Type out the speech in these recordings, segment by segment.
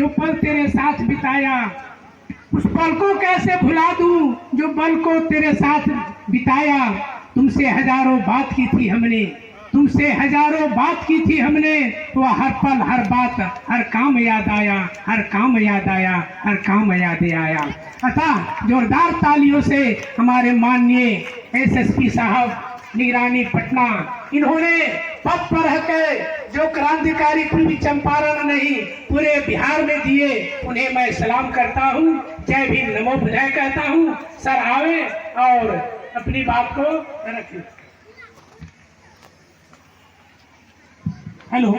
जो पल तेरे साथ बिताया, उस पल को कैसे भुला दूं जो पल को तेरे साथ बिताया। तुमसे हजारों बात की थी हमने, तुमसे हजारों बात की थी हमने, वो हर पल हर बात हर काम याद आया, हर काम याद आया, हर काम याद आया। अतः जोरदार तालियों से हमारे माननीय एसएसपी साहब निगरानी पटना, इन्होंने पद पर रहकर जो क्रांतिकारी पूर्वी चंपारण नहीं पूरे बिहार में दिए, उन्हें मैं सलाम करता हूँ। जय भीम, नमो बुद्धाय कहता हूँ। सर आवे और अपनी बात को रखिए। हेलो।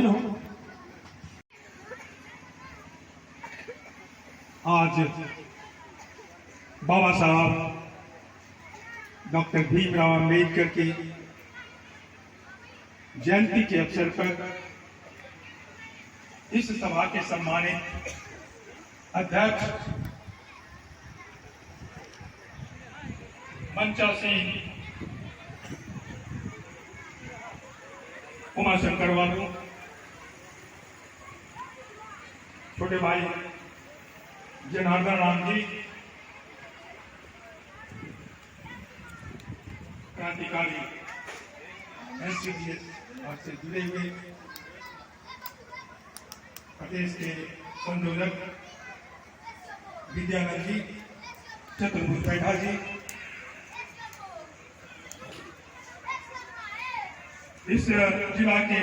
आज बाबा साहब डॉक्टर भीमराव अंबेडकर की जयंती के अवसर पर इस सभा के सम्मानित अध्यक्ष मंचा सिंह उमाशंकर बाबू, छोटे भाई जनार्दन राम जी, क्रांतिकारी एनसीडीएस से जुड़े हुए प्रदेश के संयोजक विद्यानंद जी, चतुर्भुज बैठा जी, इस जिला के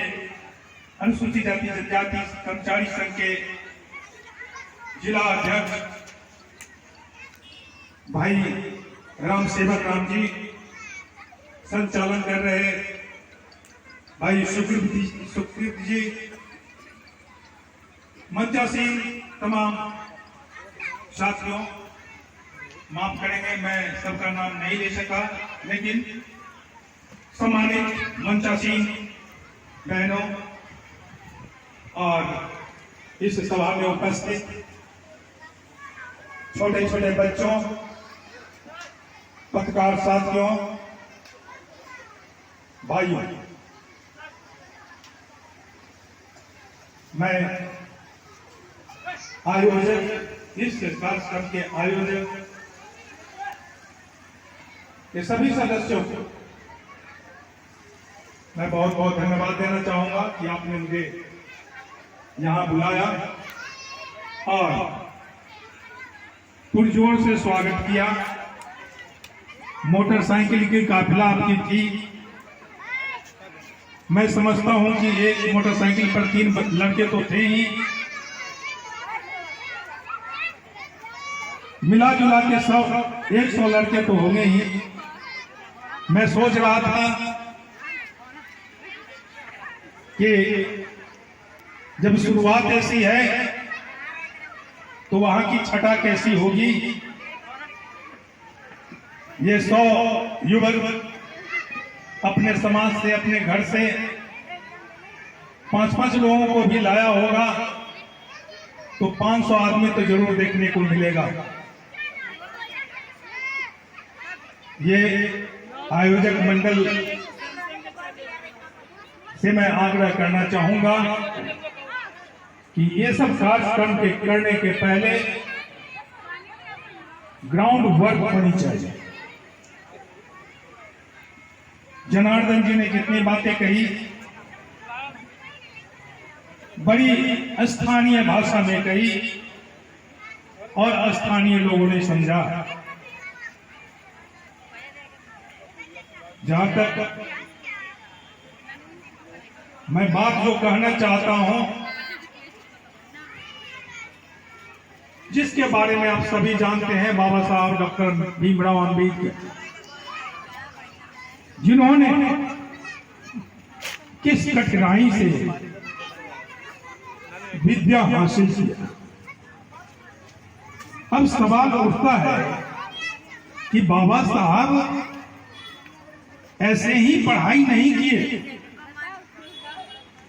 अनुसूचित जाति जनजाति कर्मचारी संघ के जिला अध्यक्ष भाई राम सेवक राम जी, संचालन कर रहे भाई सुखदीप जी, मंचा सिंह, तमाम साथियों, माफ करेंगे मैं सबका नाम नहीं ले सका, लेकिन सम्मानित मंचा सिंह बहनों और इस सभा में उपस्थित छोटे छोटे बच्चों, पत्रकार साथियों, भाइयों, मैं आयोजक, इस कार्यक्रम के आयोजक के सभी सदस्यों को मैं बहुत बहुत धन्यवाद देना चाहूंगा कि आपने मुझे यहां बुलाया और पुरजोर से स्वागत किया। मोटरसाइकिल की काफिला आपकी थी। मैं समझता हूं कि एक मोटरसाइकिल पर 3 लड़के तो थे ही, मिला जुला के 100 लड़के तो होंगे ही। मैं सोच रहा था कि जब शुरुआत ऐसी है तो वहां की छटा कैसी होगी। ये 100 युवक अपने समाज से, अपने घर से 5-5 लोगों को भी लाया होगा तो 500 आदमी तो जरूर देखने को मिलेगा। ये आयोजक मंडल से मैं आग्रह करना चाहूंगा कि ये सब कार्यक्रम के करने के पहले ग्राउंड वर्क होनी चाहिए। जनार्दन जी ने जितनी बातें कही बड़ी स्थानीय भाषा में कही और स्थानीय लोगों ने समझा। जहां तक मैं बात जो कहना चाहता हूं, जिसके बारे में आप सभी जानते हैं, बाबा साहब डॉक्टर भीमराव अंबेडकर, जिन्होंने किस कठिनाई से विद्या हासिल किया। अब सवाल उठता है कि बाबा साहब ऐसे ही पढ़ाई नहीं किए,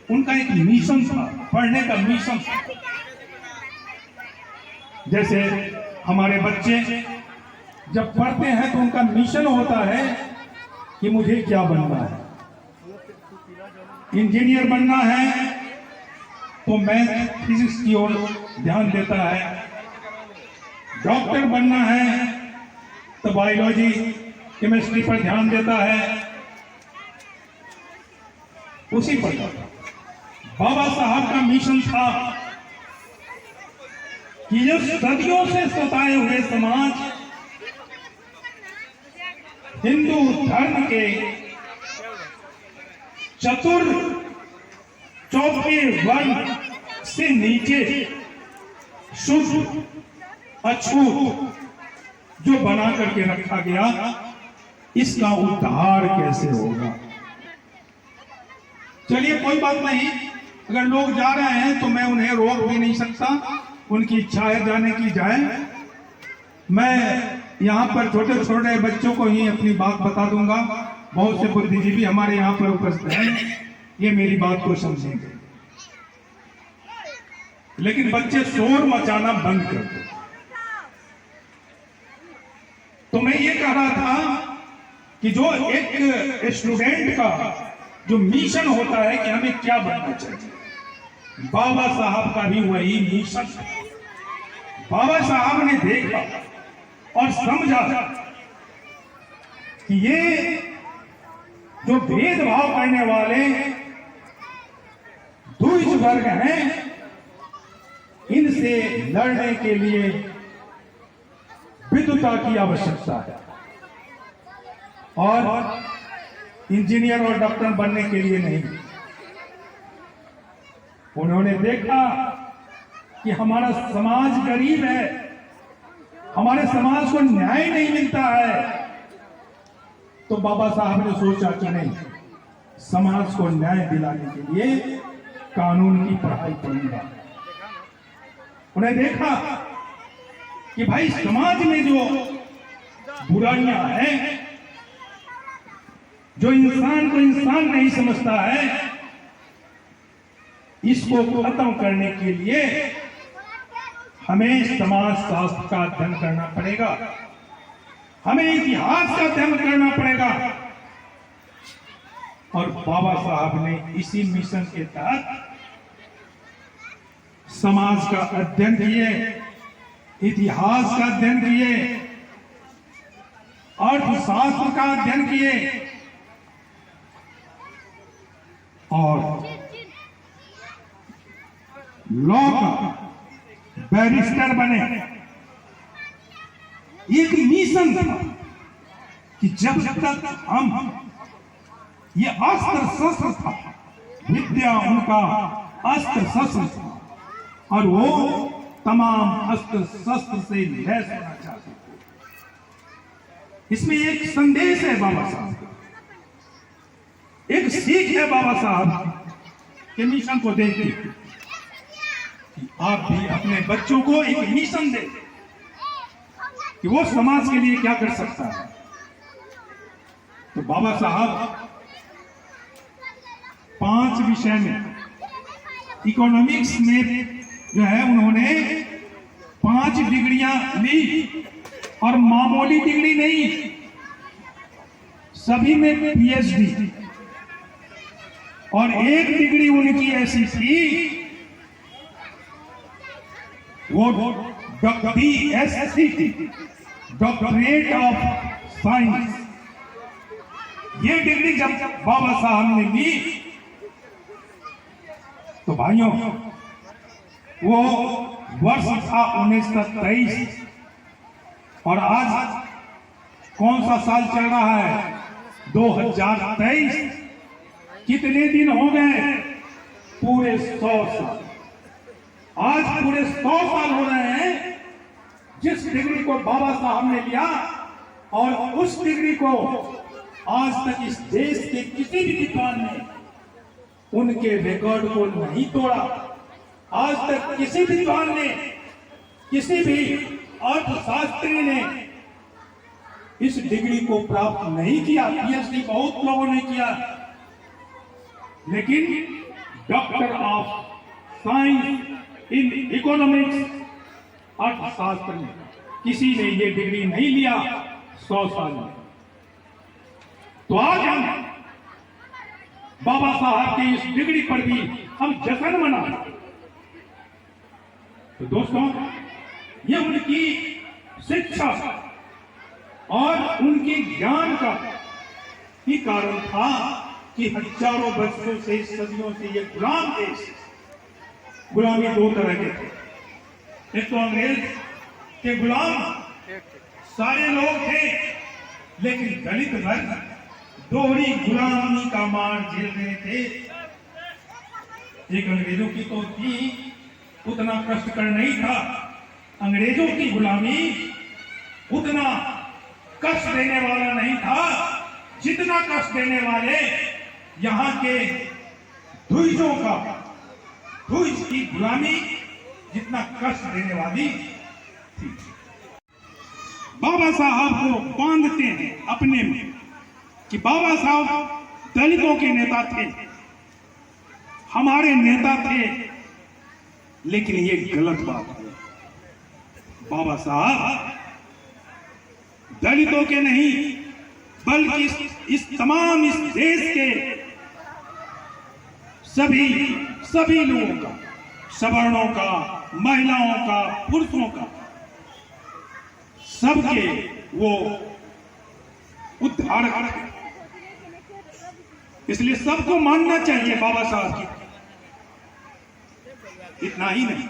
उनका एक मिशन था, पढ़ने का मिशन था। जैसे हमारे बच्चे जब पढ़ते हैं तो उनका मिशन होता है कि मुझे क्या बनना है, इंजीनियर बनना है, तो मैथ फिजिक्स की ओर ध्यान देता है, डॉक्टर बनना है तो बायोलॉजी केमिस्ट्री पर ध्यान देता है। उसी प्रकार बाबा साहब का मिशन था कि जो सदियों से सताए हुए समाज हिंदू धर्म के चतुर चौथे वर्ण से नीचे शुद्ध अछूत जो बना करके रखा गया, इसका उद्धार कैसे होगा। चलिए कोई बात नहीं, अगर लोग जा रहे हैं तो मैं उन्हें रोक भी नहीं सकता, उनकी इच्छा है जाने की जाए। मैं यहाँ पर छोटे छोटे बच्चों को ही अपनी बात बता दूंगा, बहुत से बुद्धिजीवी हमारे यहाँ पर उपस्थित हैं, ये मेरी बात को समझेंगे। लेकिन बच्चे शोर मचाना बंद कर दो। तो मैं ये कह रहा था कि जो एक स्टूडेंट का जो मिशन होता है कि हमें क्या बनना चाहिए, बाबा साहब का भी वही मिशन। बाबा साहब ने देखा और समझा कि ये जो भेदभाव करने वाले द्विज वर्ग हैं, इनसे लड़ने के लिए विद्वता की आवश्यकता है और इंजीनियर और डॉक्टर बनने के लिए नहीं। उन्होंने देखा कि हमारा समाज गरीब है, हमारे समाज को न्याय नहीं मिलता है, तो बाबा साहब ने सोचा कि नहीं, समाज को न्याय दिलाने के लिए कानून की पढ़ाई करूंगा। उन्हें देखा कि भाई समाज में जो बुराइयां हैं, जो इंसान को इंसान नहीं समझता है, इसको खत्म करने के लिए हमें समाज शास्त्र का अध्ययन करना पड़ेगा, हमें इतिहास का अध्ययन करना पड़ेगा। और बाबा साहब ने इसी मिशन के तहत समाज का अध्ययन किए, इतिहास का अध्ययन किए, अर्थशास्त्र का अध्ययन किए और लॉ का बैरिस्टर बने। एक मिशन था कि जब तक हम ये अस्त्र शस्त्र था, विद्या उनका अस्त्र शस्त्र था और वो तमाम अस्त्र शस्त्र से लैस होना चाहते थे। इसमें एक संदेश है बाबा साहब का, एक सीख है बाबा साहब के मिशन को देखते कि आप भी अपने बच्चों को एक मिशन दें कि वो समाज के लिए क्या कर सकता है। तो बाबा साहब 5 विषय में, इकोनॉमिक्स में जो है उन्होंने 5 डिग्रियां ली और मामूली डिग्री नहीं, सभी में पीएचडी। और एक डिग्री उनकी ऐसी थी, वो BSc थी, डॉक्टरेट ऑफ साइंस। ये डिग्री जब बाबा साहब ने ली तो भाइयों, वो वर्ष था 1923 और आज कौन सा साल चल रहा है? 2023। कितने दिन हो गए? पूरे 100 साल। आज पूरे 100 साल हो रहे हैं जिस डिग्री को बाबा साहब ने लिया, और उस डिग्री को आज तक इस देश के किसी भी विद्वान ने उनके रिकॉर्ड को नहीं तोड़ा। आज तक किसी विद्वान ने, किसी भी अर्थशास्त्री ने इस डिग्री को प्राप्त नहीं किया। पीएचडी बहुत लोगों ने किया, लेकिन doctor of science in economics, अर्थशास्त्र में किसी ने ये डिग्री नहीं लिया 100 साल में। तो आज हम बाबा साहब की इस डिग्री पर भी हम जश्न मनाते, तो दोस्तों, ये उनकी शिक्षा और उनके ज्ञान का ही कारण था कि हजारों वर्षों से, सदियों से ये गुलाम देश। गुलामी दो तरह के थे, एक तो अंग्रेज के गुलाम सारे लोग थे, लेकिन दलित वर्ग दोहरी गुलामी का मार झेल रहे थे। एक अंग्रेजों की तो थी, उतना कष्टकर नहीं था। अंग्रेजों की गुलामी उतना कष्ट देने वाला नहीं था जितना कष्ट देने वाले यहाँ के धुइजों का, धुइज की गुलामी जितना कष्ट देने वाली थी। बाबा साहब को बांधते हैं अपने में कि बाबा साहब दलितों के नेता थे, हमारे नेता थे, लेकिन ये गलत बात है। बाबा साहब दलितों के नहीं, बल्कि इस तमाम इस देश के सभी लोगों का, सवर्णों का, महिलाओं का, पुरुषों का, सबके वो उद्धारक थे। इसलिए सबको मानना चाहिए बाबा साहब की। इतना ही नहीं,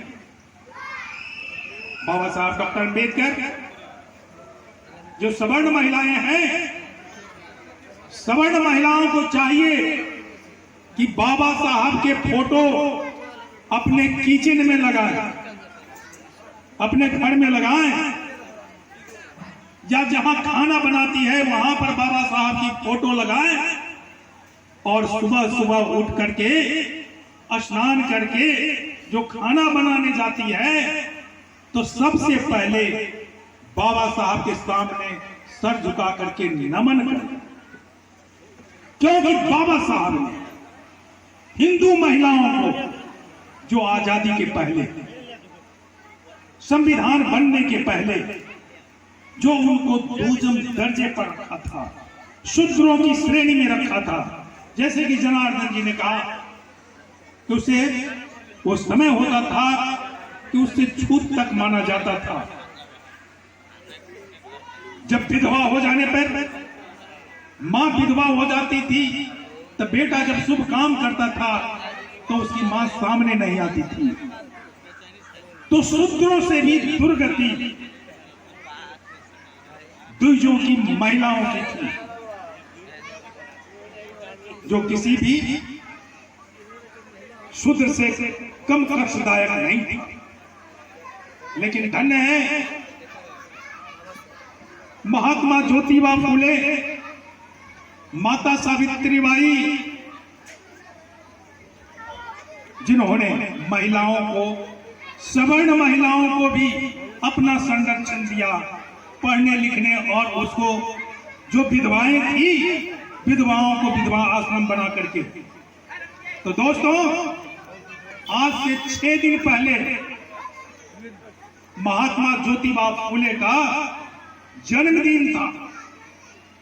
बाबा साहब डॉक्टर अम्बेडकर जो सवर्ण महिलाएं हैं, सवर्ण महिलाओं को चाहिए कि बाबा साहब के फोटो अपने किचन में लगाएं, अपने घर में लगाएं, या जहां खाना बनाती है वहां पर बाबा साहब की फोटो लगाएं, और सुबह सुबह उठ करके स्नान करके जो खाना बनाने जाती है तो सबसे पहले बाबा साहब के सामने सर झुका करके नमन करें, क्योंकि बाबा साहब ने हिंदू महिलाओं को जो आजादी के पहले, संविधान बनने के पहले जो उनको दूसम दर्जे पर रखा था, शूद्रों की श्रेणी में रखा था, जैसे कि जनार्दन जी ने कहा कि उसे वो समय होता था कि उससे छूत तक माना जाता था। जब विधवा हो जाने पर, मां विधवा हो जाती थी, तब बेटा जब शुभ काम करता था तो उसकी मां सामने नहीं आती थी। तो शूद्रों से भी दुर्गति द्विजों की महिलाओं की थी, जो किसी भी शूद्र से कम कष्टदायक नहीं थी। लेकिन धन्य है महात्मा ज्योतिबा फूले, माता सावित्रीबाई, जिन्होंने महिलाओं को, सवर्ण महिलाओं को भी अपना संरक्षण दिया, पढ़ने लिखने, और उसको जो विधवाएं थी, विधवाओं को विधवा आश्रम बना करके। तो दोस्तों, आज से 6 दिन पहले महात्मा ज्योतिबा फूले का जन्मदिन था।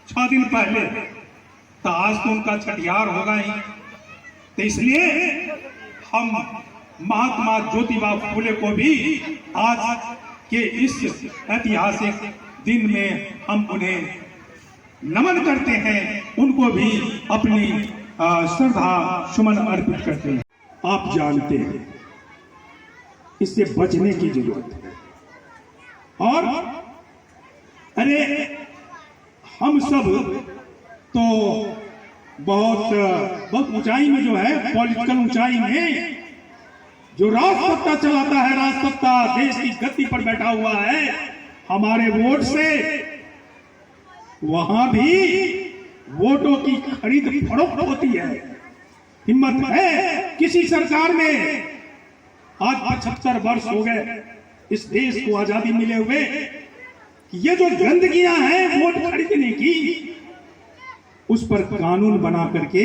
6 दिन पहले, तो आज तो उनका छठियार होगा ही। तो इसलिए हम महात्मा ज्योतिबा फूले को भी आज के इस ऐतिहासिक दिन में हम उन्हें नमन करते हैं, उनको भी अपनी श्रद्धा सुमन अर्पित करते हैं। आप जानते हैं इससे बचने की जरूरत है। और अरे हम सब तो बहुत ऊंचाई में जो है, पॉलिटिकल ऊंचाई में जो राजसत्ता चलाता है, राजसत्ता देश की गद्दी पर बैठा हुआ है हमारे वोट से, वहां भी वोटों की खरीद फरोख्त होती है। हिम्मत है किसी सरकार में, आज 75 वर्ष हो गए इस देश को आजादी मिले हुए, ये जो गंदगियां हैं वोट खरीदने की, उस पर कानून बना करके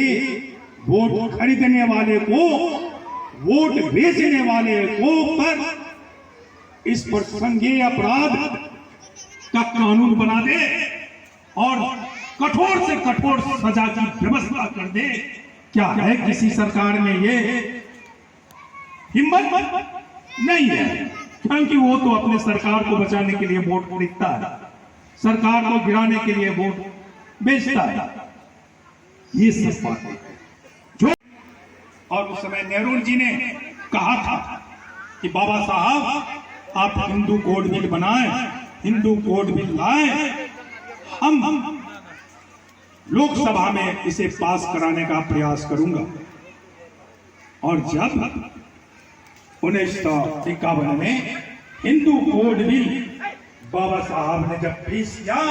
वोट खरीदने वाले को, वोट बेचने वाले को पर इस पर संज्ञेय अपराध का कानून बना दे और कठोर से कठोर सजा की व्यवस्था कर दे। क्या है किसी सरकार में ये हिम्मत? नहीं है। क्योंकि वो तो अपने सरकार को बचाने के लिए वोट खरीदता है, सरकार को गिराने के लिए वोट बेचता है। ये सब बातें जो, और उस समय नेहरू जी ने कहा था कि बाबा साहब आप हिंदू कोड बिल बनाएं, हिंदू कोड बिल लाएं, हम लोकसभा में इसे पास कराने का प्रयास करूंगा। और जब 1951 में हिंदू कोड बिल बाबा साहब ने जब पेश किया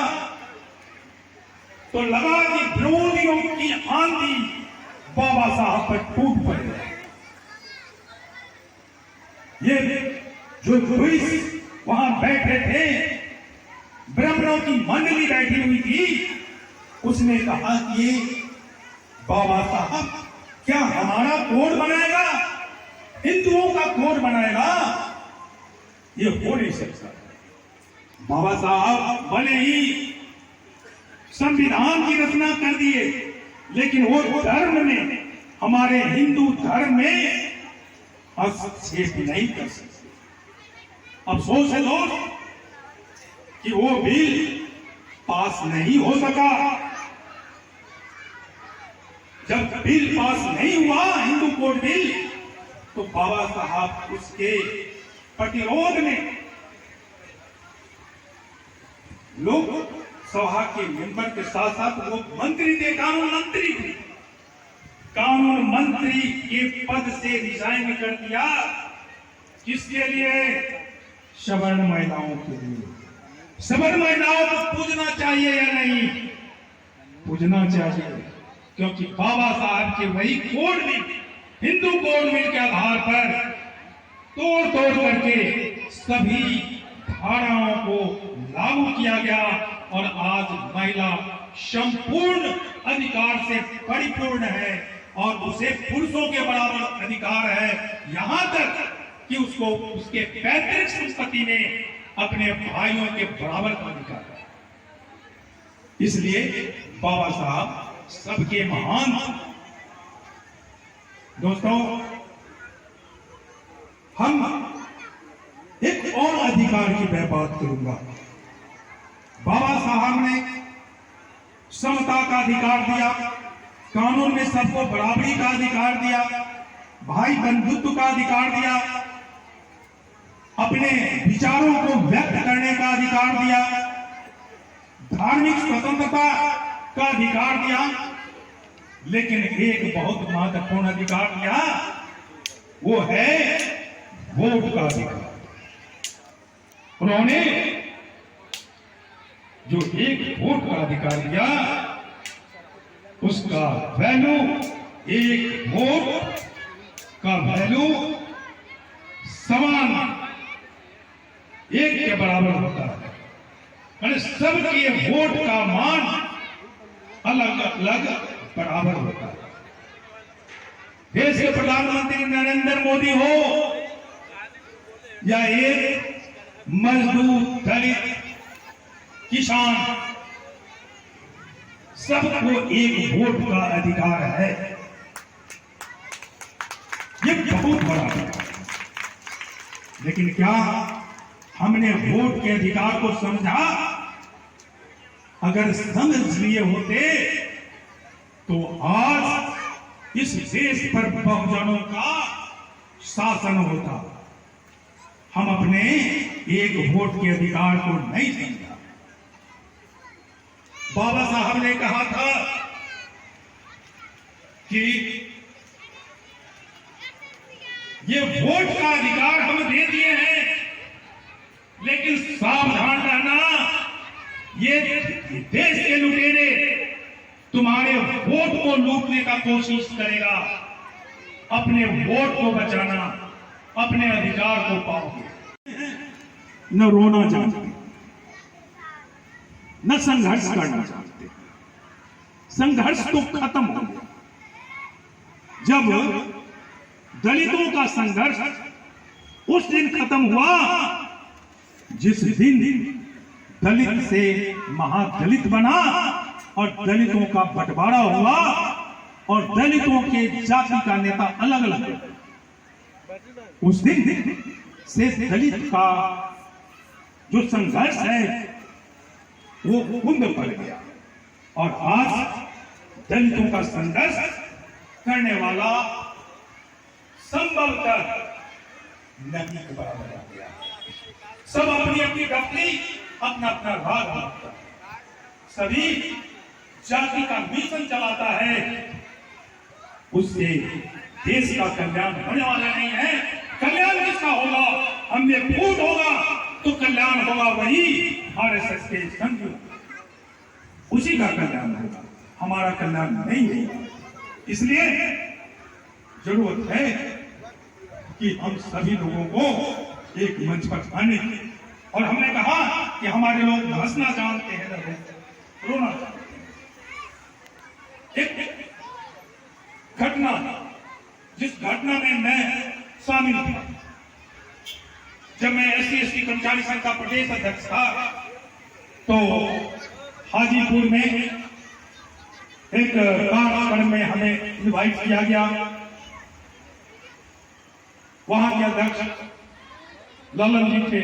तो लगा कि विरोधियों की आंधी बाबा साहब पर टूट पड़ी। ये जो पुलिस वहां बैठे थे, ब्राह्मणों की मंडली बैठी हुई थी, उसने कहा कि ये बाबा साहब क्या हमारा कोड बनाएगा, हिंदुओं का कोड बनाएगा? ये हो नहीं सकता। बाबा साहब भले ही संविधान की रचना कर दिए, लेकिन वो धर्म में, हमारे हिंदू धर्म में हस्तक्षेप नहीं कर सकते। अफसोस है दोस्त कि वो बिल पास नहीं हो सका। जब बिल पास नहीं हुआ हिंदू कोड बिल, तो बाबा साहब उसके प्रतिरोध में लोग सभा के मेंबर के साथ साथ वो मंत्री थे, कानून मंत्री थे, कानून मंत्री के पद से रिजाइन कर दिया। किसके लिए? सवर्ण महिलाओं के लिए। सवर्ण महिलाओं को पूजना चाहिए या नहीं? पूजना चाहिए, क्योंकि बाबा साहब के वही code bill, Hindu code bill के आधार पर तोड़ तोड़ करके सभी धाराओं को लागू किया गया और आज महिला संपूर्ण अधिकार से परिपूर्ण है और उसे पुरुषों के बराबर अधिकार है, यहां तक कि उसको उसके पैतृक संपत्ति में अपने भाइयों के बराबर का अधिकार है। इसलिए बाबा साहब सबके महान। दोस्तों, हम एक और अधिकार की मैं बात करूंगा। बाबा साहब ने समता का अधिकार दिया, कानून में सबको बराबरी का अधिकार दिया, भाई बंधुत्व का अधिकार दिया, अपने विचारों को व्यक्त करने का अधिकार दिया, धार्मिक स्वतंत्रता का अधिकार दिया, लेकिन एक बहुत महत्वपूर्ण अधिकार दिया, वो है वोट का अधिकार। उन्होंने जो एक वोट का अधिकार दिया, उसका वैल्यू, एक वोट का वैल्यू समान, एक के बराबर होता है। सबके वोट का मान अलग अलग बराबर होता है। देश के प्रधानमंत्री नरेंद्र मोदी हो या एक मजदूर, दलित, किसान, सबको एक वोट का अधिकार है। ये बहुत बड़ा है। लेकिन क्या हमने वोट के अधिकार को समझा? अगर समझ लिए होते तो आज इस देश पर बहुजनों का शासन होता। हम अपने एक वोट के अधिकार को नहीं समझा। बाबा साहब ने कहा था कि ये वोट का अधिकार हम दे दिए हैं, लेकिन सावधान रहना, ये देश के लुटेरे तुम्हारे वोट को लूटने का कोशिश करेगा। अपने वोट को बचाना, अपने अधिकार को पाओगे। न रोना जानते, न संघर्ष करना चाहते। संघर्ष तो खत्म हो गया जब दलितों का संघर्ष उस दिन खत्म हुआ जिस दिन दलित से महादलित बना और दलितों का बंटवारा हुआ और दलितों के जाति का नेता अलग अलग। उस दिन से दलित का जो संघर्ष है वो कुंद पड़ गया और आज दलितों का संघर्ष करने वाला संभवतः नदी के बराबर आ गया। सब अपनी अपनी डफली अपना अपना राग बनाता है, सभी जाति का मिशन चलाता है, उससे देश का कल्याण होने वाला नहीं है। कल्याण किसका होगा? हम में फूट होगा तो कल्याण होगा वही आरएसएस के संघ, उसी का कल्याण होगा, हमारा कल्याण नहीं होगा। इसलिए जरूरत है कि हम सभी लोगों को एक मंच पर आने की, और हमने कहा कि हमारे लोग हंसना जानते हैं ना रोना जानते हैं। एक घटना, जिस घटना में मैं शामिल था, जब मैं SC/ST कर्मचारी संघ का प्रदेश अध्यक्ष था, तो हाजीपुर में एक कार्यक्रम में हमें इनवाइट किया गया। वहां के अध्यक्ष ललन जी थे,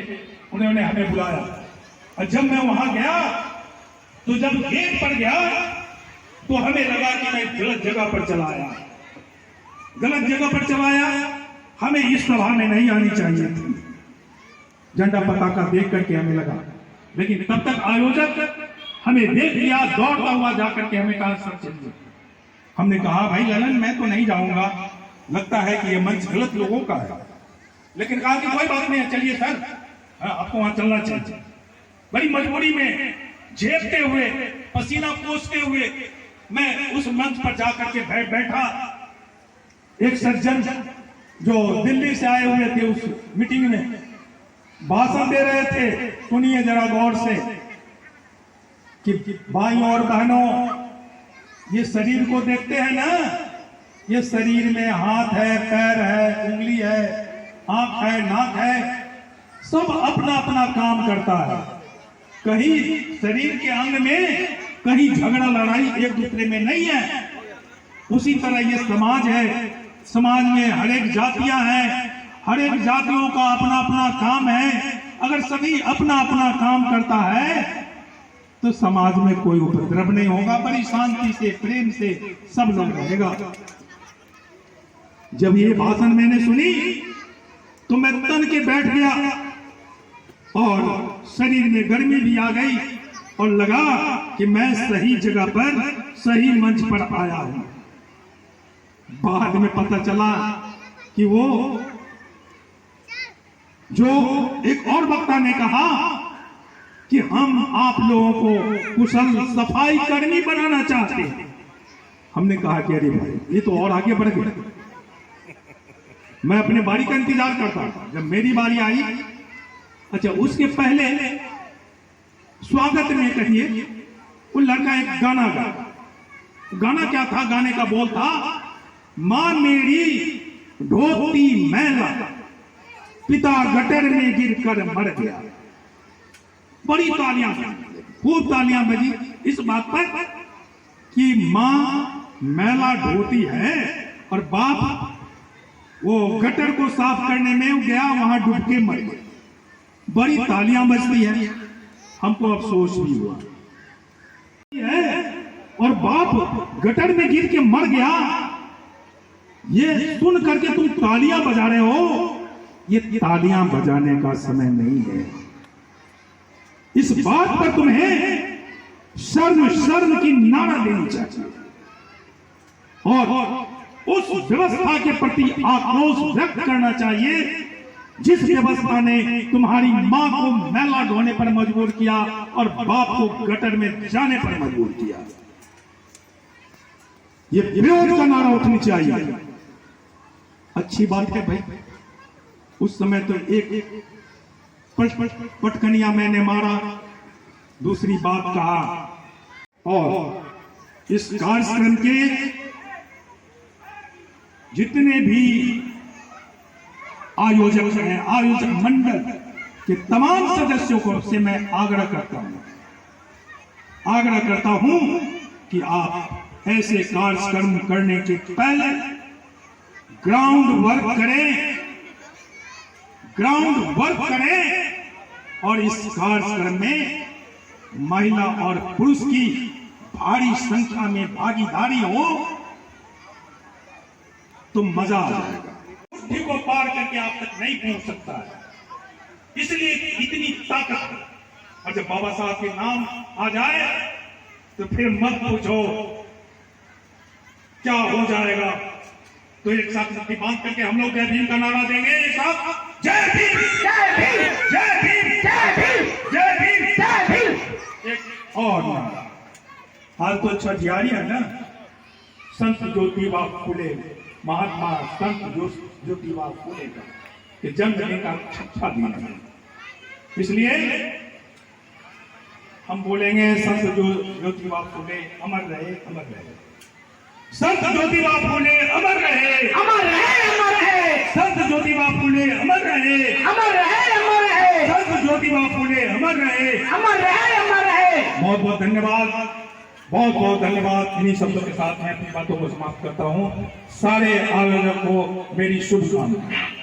उन्होंने हमें बुलाया, और जब मैं वहां गया तो जब गेट पर गया तो हमें लगा कि मैं गलत जगह पर चला आया, गलत जगह पर चला आया। हमें इस सभा में नहीं आनी चाहिए थी, झंडा पताका देख करके हमें लगा, लेकिन तब तक आयोजक हमें देख लिया, दौड़ता हुआ जाकर के हमें कहा सर चलिए। हमने कहा भाई ललन मैं तो नहीं जाऊंगा, लगता है कि ये मंच गलत लोगों का है, लेकिन कहा कि कोई बात नहीं है, चलिए सर, आपको वहां चलना चाहिए। बड़ी मजबूरी में झेपते हुए, पसीना पोंछते हुए मैं उस मंच पर जाकर के बैठा। एक सज्जन जो दिल्ली से आए हुए थे उस मीटिंग में भाषण दे रहे थे, सुनिए जरा गौर से कि भाइयों और बहनों, ये शरीर को देखते हैं ना, ये शरीर में हाथ है, पैर है, उंगली है, आंख है, नाक है, सब अपना अपना काम करता है। कहीं शरीर के अंग में कहीं झगड़ा लड़ाई एक दूसरे में नहीं है। उसी तरह ये समाज है, समाज में हर एक जातियां हैं, हर एक जातियों का अपना अपना काम है। अगर सभी अपना अपना काम करता है तो समाज में कोई उपद्रव नहीं होगा, बड़ी शांति से, प्रेम से सब लोग रहेगा। जब ये भाषण मैंने सुनी तो मैं तन के बैठ गया और शरीर में गर्मी भी आ गई और लगा कि मैं सही जगह पर, सही मंच पर आया हूं। बाद में पता चला कि वो जो एक और वक्ता ने कहा कि हम आप लोगों को कुशल सफाई कर्मी बनाना चाहते हैं। हमने कहा कि अरे भाई ये तो और आगे बढ़ गया। मैं अपने बारी का इंतजार करता था, जब मेरी बारी आई, अच्छा उसके पहले स्वागत में कहिए वो लड़का एक गाना गाया। गाना क्या था? गाने का बोल था, मां मेरी धोती मैला, पिता गटर में गिरकर मर गया। बड़ी तालियां, खूब तालियां बजी इस बात पर कि मां मैला धोती है और बाप वो गटर को साफ करने में गया, वहां डूब के मर गया। बड़ी तालियां बजती है, हमको अफसोस भी हुआ है। और बाप गटर में गिर के मर गया, ये सुन करके तुम तालियां बजा रहे हो, ये तालियां बजाने का समय नहीं है। इस बात पर तुम्हें शर्म शर्म की नारा देनी चाहिए और उस व्यवस्था के प्रति आक्रोश व्यक्त करना चाहिए जिस व्यवस्था ने तुम्हारी मां को मैला ढोने पर मजबूर किया और बाप को गटर में जाने पर मजबूर किया। ये विरोध का नारा उठनी चाहिए। अच्छी बात है भाई, उस समय तो एक पटकनिया मैंने मारा, दूसरी बात कहा, और इस कार्यक्रम के जितने भी आयोजक हैं, आयोजक मंडल के तमाम सदस्यों को से मैं आग्रह करता हूं कि आप ऐसे कार्यक्रम करने के पहले ग्राउंड वर्क करें, ग्राउंड वर्क करें और इस कार्यक्रम में महिला और पुरुष की भारी संख्या में भागीदारी हो तो मजा आ जाएगा। मुट्ठी को पार करके आप तक नहीं पहुंच सकता है, इसलिए इतनी ताकत। और जब बाबा साहब के नाम आ जाए तो फिर मत पूछो क्या हो जाएगा। तो एक साथ मुट्ठी बांध करके हम लोग जय भीम का नारा देंगे। एक साथ जय भीम, जय भीम, जय भीम, जय भीम, जय भीम, जय भीम। एक और नारा आज तो छठियारी है ना, संत ज्योतिबा फुले, महात्मा संत ज्योतिबा फुले का कि जन्मदिन का छठा दिन है, इसलिए हम बोलेंगे संत ज्योतिबा फुले अमर रहे, अमर रहे। संत ज्योतिबा फुले अमर रहे, अमर रहे, अमर रहे। संत ज्योतिबा फुले अमर रहे, अमर रहे, अमर रहे। संत ज्योतिबा फुले अमर रहे, अमर रहे, अमर रहे। बहुत बहुत धन्यवाद, बहुत बहुत धन्यवाद। इन्हीं शब्दों के साथ मैं अपनी बातों को समाप्त करता हूँ। सारे आयोजक को मेरी शुभकामनाएं।